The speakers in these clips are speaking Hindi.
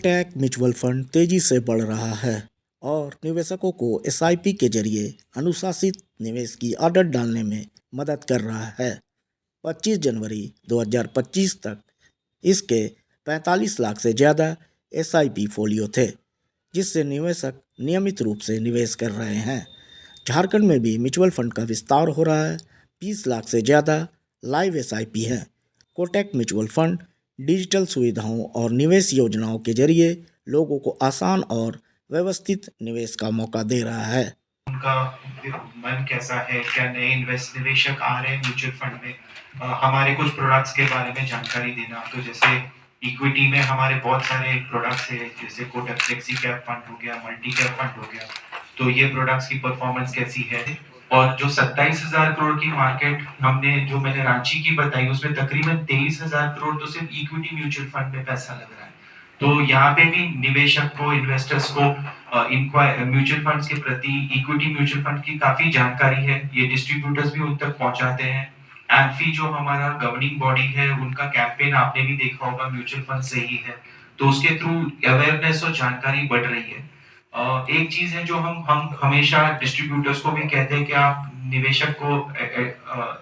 कोटक म्यूचुअल फंड तेजी से बढ़ रहा है और निवेशकों को एसआईपी के जरिए अनुशासित निवेश की आदत डालने में मदद कर रहा है। 25 जनवरी 2025 तक इसके 45 लाख से ज़्यादा एसआईपी फोलियो थे, जिससे निवेशक नियमित रूप से निवेश कर रहे हैं। झारखंड में भी म्यूचुअल फंड का विस्तार हो रहा है। 20 लाख से ज़्यादा लाइव एसआईपी है। कोटक म्यूचुअल फंड डिजिटल सुविधाओं और निवेश योजनाओं के जरिए लोगों को आसान और व्यवस्थित निवेश का मौका दे रहा है। उनका मन कैसा है, क्या नए निवेशक आ रहे हैं म्यूचुअल फंड में, हमारे कुछ प्रोडक्ट्स के बारे में जानकारी देना। तो जैसे इक्विटी में हमारे बहुत सारे प्रोडक्ट्स है, जैसे कोटक फ्लेक्सी कैप फंड हो गया, मल्टी कैप फंड हो गया। तो ये प्रोडक्ट्स की परफॉर्मेंस कैसी है, और जो 27,000 करोड़ की मार्केट हमने जो मैंने रांची की बताई, उसमें तकरीबन 23,000 करोड़ तो सिर्फ इक्विटी म्यूचुअल फंड में पैसा लग रहा है। तो यहाँ पे भी निवेशक को, इन्वेस्टर्स को म्यूचुअल फंड्स के प्रति, इक्विटी म्यूचुअल फंड की काफी जानकारी है। ये डिस्ट्रीब्यूटर्स भी उन तक पहुंचाते हैं। एम्फी जो हमारा गवर्निंग बॉडी है, उनका कैंपेन आपने भी देखा होगा, म्यूचुअल फंड से ही है। तो उसके थ्रू अवेयरनेस और जानकारी बढ़ रही है। एक चीज है जो हम हमेशा डिस्ट्रीब्यूटर्स को भी कहते हैं कि आप निवेशक को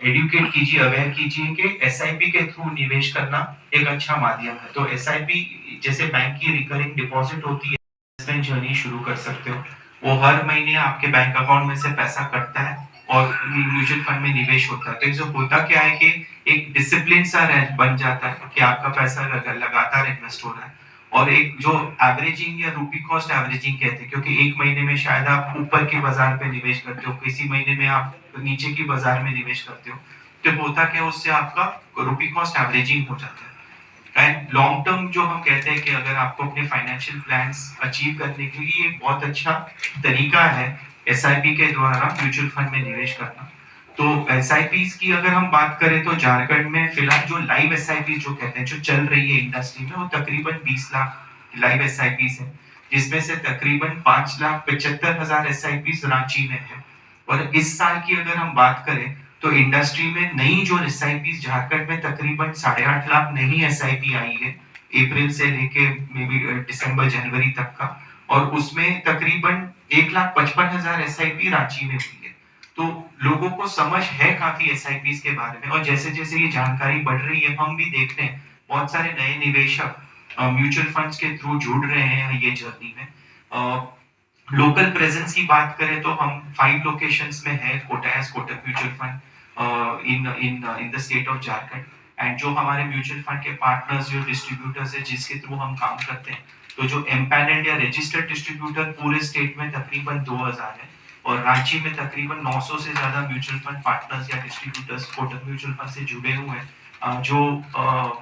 एडुकेट कीजिए, अवेयर कीजिए कि एसआईपी के थ्रू निवेश करना एक अच्छा माध्यम है। तो एसआईपी जैसे बैंक की रिकरिंग डिपॉजिट होती है, इन्वेस्टमेंट जर्नी शुरू कर सकते हो। वो हर महीने आपके बैंक अकाउंट में से पैसा कटता है और म्यूचुअल फंड में निवेश होता है। तो जो होता क्या है कि एक डिसिप्लिन सा बन जाता है कि आपका पैसा लगातार इन्वेस्ट हो रहा है। और एक जो एवरेजिंग या रूपी कॉस्ट एवरेजिंग कहते हैं, क्योंकि एक महीने में शायद आप ऊपर के बाजार पे निवेश करते हो, किसी महीने में आप नीचे की बाजार में निवेश करते हो। तो होता क्या, उससे आपका रूपी कॉस्ट एवरेजिंग हो जाता है। एंड लॉन्ग टर्म जो हम कहते हैं कि अगर आपको अपने फाइनेंशियल प्लान्स अचीव करने के लिए एक बहुत अच्छा तरीका है एसआईपी के द्वारा म्यूचुअल फंड में निवेश करना। तो एसआईपीज की अगर हम बात करें तो झारखंड में फिलहाल जो लाइव एसआईपी जो कहते हैं, जो चल रही है इंडस्ट्री में, वो तकरीबन 20 लाख लाइव एसआईपीज है, जिसमें से तकरीबन 5,75,000 एसआईपीज रांची में है। और इस साल की अगर हम बात करें तो इंडस्ट्री में नई जो एसआईपी झारखंड में तकरीबन 8.5 लाख नई एसआईपी आई है अप्रैल से लेके मे बी दिसंबर जनवरी तक का। और उसमें तकरीबन 1,55,000 एसआईपी रांची में हुई है। तो लोगों को समझ है काफी एसआईपी के बारे में, और जैसे जैसे ये जानकारी बढ़ रही है, हम भी देख रहे हैं बहुत सारे नए निवेशक म्यूचुअल फंड्स के थ्रू जुड़ रहे हैं ये जर्नी में। लोकल प्रेजेंस की बात करें तो हम 5 लोकेशंस में है Kotak mutual fund in the state of Jharkhand. And जो हमारे म्यूचुअल फंड के पार्टनर्स, जो डिस्ट्रीब्यूटर्स है जिसके थ्रू हम काम करते हैं, तो जो एम्पैनल्ड या रजिस्टर्ड डिस्ट्रीब्यूटर पूरे स्टेट में तकरीबन 2,000 है। और रांची में तकरीबन 900 से ज्यादा म्यूचुअल फंड पार्टनर्स या डिस्ट्रीब्यूटर्स कोटक म्यूचुअल फंड से जुड़े हुए हैं, जो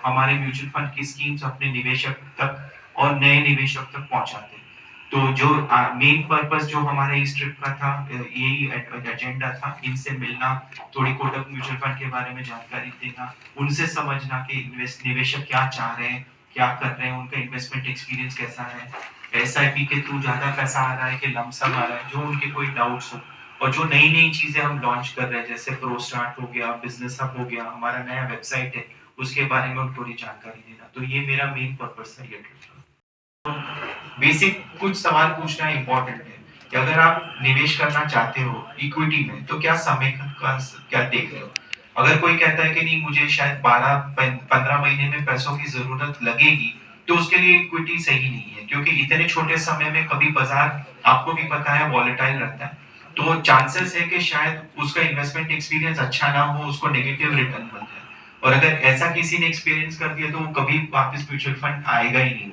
हमारे म्यूचुअल फंड की स्कीम्स अपने निवेशक तक और नए निवेशक तक पहुंचाते हैं। तो जो मेन पर्पस जो हमारे इस ट्रिप का था, यही एजेंडा था, इनसे मिलना, थोड़ी कोटक म्यूचुअल फंड के बारे में जानकारी देना, उनसे समझना कि निवेशक क्या चाह रहे हैं, क्या कर रहे हैं, उनका इन्वेस्टमेंट एक्सपीरियंस कैसा है, एसआईपी के थ्रू ज्यादा पैसा आ रहा है कि लमसम आ रहा है, जो उनके कोई डाउट्स हो। और जो नई नई चीजें हम लॉन्च कर रहे हैं, जैसे प्रो स्टार्ट हो गया, बिजनेस हब हो गया, हमारा नया वेबसाइट है, उसके बारे में थोड़ी जानकारी देना। तो ये मेरा मेन पर्पस था ये ट्रिप का। बेसिक कुछ सवाल पूछना इंपॉर्टेंट है कि अगर आप निवेश करना चाहते हो इक्विटी में, तो क्या समय का क्या देख रहे हो। अगर कोई कहता है कि नहीं, मुझे शायद 12-15 महीने में पैसों की जरूरत लगेगी, तो उसके लिए इक्विटी सही नहीं है, क्योंकि इतने छोटे समय में कभी बाजार, आपको भी पता है, वॉलेटाइल रहता है। तो चांसेस है कि शायद उसका इन्वेस्टमेंट एक्सपीरियंस अच्छा ना हो, उसको नेगेटिव रिटर्न बन जाए। और अगर ऐसा किसी ने एक्सपीरियंस कर दिया तो वो कभी वापस म्यूचुअल फंड आएगा ही नहीं।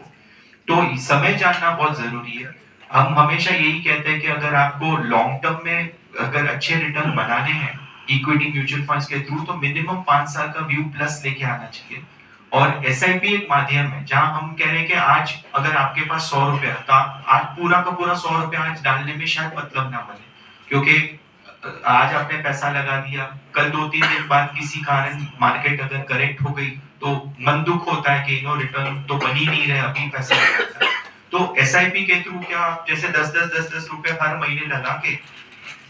तो समय जानना बहुत जरूरी है। हम हमेशा यही कहते हैं कि अगर आपको लॉन्ग टर्म में अगर अच्छे रिटर्न बनाने हैं इक्विटी म्यूचुअल फंड्स के थ्रू, तो मिनिमम 5 साल का व्यू प्लस लेके आना चाहिए। और एसआईपी एक माध्यम है जहां हम कह रहे हैं कि आज अगर आपके पास 100 रुपया था, आज पूरा का पूरा 100 रुपया आज डालने में शायद मतलब ना बने, क्योंकि आज आपने पैसा लगा दिया, कल 2-3 दिन बाद किसी कारण मार्केट अगर करेक्ट हो गई, तो मन दुख होता है कि नो, रिटर्न तो बन ही नहीं रहे, अभी पैसा लगा था। तो एसआईपी के थ्रू क्या आप जैसे 10-10 रुपए हर महीने लगा के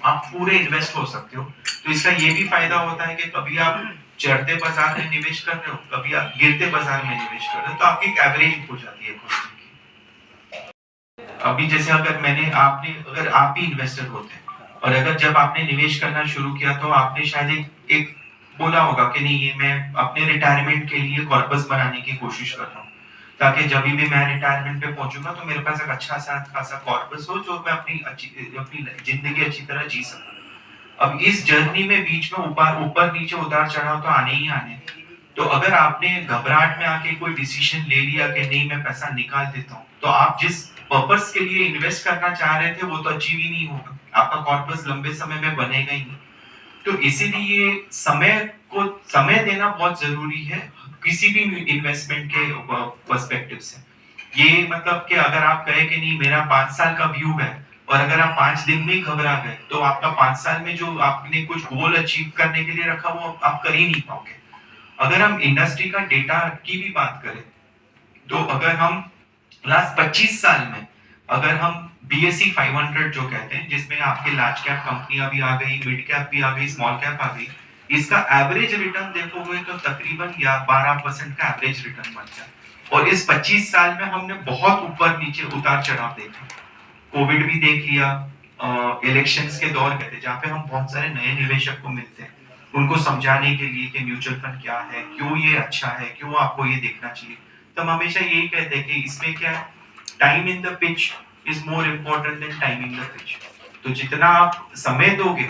आप पूरे इन्वेस्ट हो सकते हो। तो इसका ये भी फायदा होता है कि कभी आप चढ़ते बाजार में निवेश कर रहे हो, कभी आप गिरते बाजार में निवेश कर रहे हो, तो आपकी एवरेज हो जाती है कुछ की। अभी जैसे अगर आप ही इन्वेस्टर होते और अगर जब आपने निवेश करना शुरू किया तो आपने शायद एक बोला होगा कि नहीं ये मैं अपने रिटायरमेंट के लिए कॉर्पस बनाने की कोशिश कर रहा हूँ ताकि जब भी मैं रिटायरमेंट पे पहुंचूंगा तो मेरे पास एक अच्छा सा खासा कॉर्पस हो जो मैं अपनी जिंदगी अच्छी तरह जी सकूं। अब इस जर्नी में बीच में ऊपर ऊपर नीचे उतार चढ़ाव तो आने ही आने। तो अगर आपने घबराहट में आके कोई डिसीजन ले लिया कि नहीं मैं पैसा निकाल देता हूँ तो आप जिस पर्पस के लिए इन्वेस्ट करना चाह रहे थे वो तो अचीव ही नहीं होगा, आपका कॉर्पस लंबे समय में बनेगा ही नहीं। तो इसीलिए समय देना बहुत जरूरी है किसी भी इन्वेस्टमेंट के पर्सपेक्टिव से। ये मतलब कि अगर आप कहे कि नहीं मेरा 5 साल का व्यू है और अगर आप 5 दिन में ही घबरा गए तो आपका 5 साल में जो आपने कुछ गोल अचीव करने के लिए रखा वो आप कर ही नहीं पाओगे। अगर हम इंडस्ट्री का डेटा की भी बात करें तो अगर हम लास्ट 25 साल में अगर हम BSE 500 जो कहते हैं जिसमें आपके लार्ज कैप कंपनियां भी आ गई, मिड कैप भी आ गई, स्मॉल कैप आ गई, इसका एवरेज रिटर्न देखोगे तो तकरीबन या 12% का एवरेज रिटर्न बनता है। और इस 25 साल में हमने बहुत ऊपर नीचे उतार चढ़ाव देखा, कोविड भी देख लिया, इलेक्शंस के दौर कहते जहाँ पे हम बहुत सारे नए निवेशक को मिलते हैं उनको समझाने के लिए कि म्यूचुअल फंड क्या है, क्यों ये अच्छा है, क्यों आपको ये देखना चाहिए। तो हम हमेशा यही कहते हैं कि इसमें क्या time in the pitch is more important then time in the pitch. तो जितना आप समय दोगे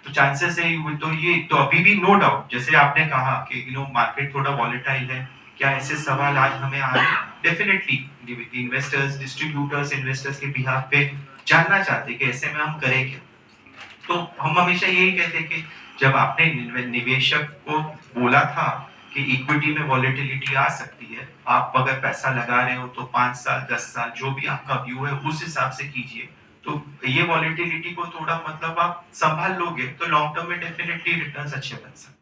तो चांसेस है तो ये तो अभी भी नो डाउट जैसे आपने कहा कि मार्केट थोड़ा वॉलेटाइल है, क्या ऐसे सवाल आज हमें आ रहे हैं? डेफिनेटली इन्वेस्टर्स डिस्ट्रीब्यूटर्स इन्वेस्टर्स के बिहाफ पे जानना चाहते हैं कि ऐसे में हम करें क्या। तो हम हमेशा यही कहते हैं कि जब आपने निवेशक को बोला था कि इक्विटी में वॉलेटिलिटी आ सकती है, आप अगर पैसा लगा रहे हो तो 5 साल 10 साल जो भी आपका व्यू है उस हिसाब से कीजिए। तो ये वॉलेटिलिटी को थोड़ा मतलब आप संभाल लोगे तो लॉन्ग टर्म में डेफिनेटली रिटर्न्स अच्छे बन सकते हैं।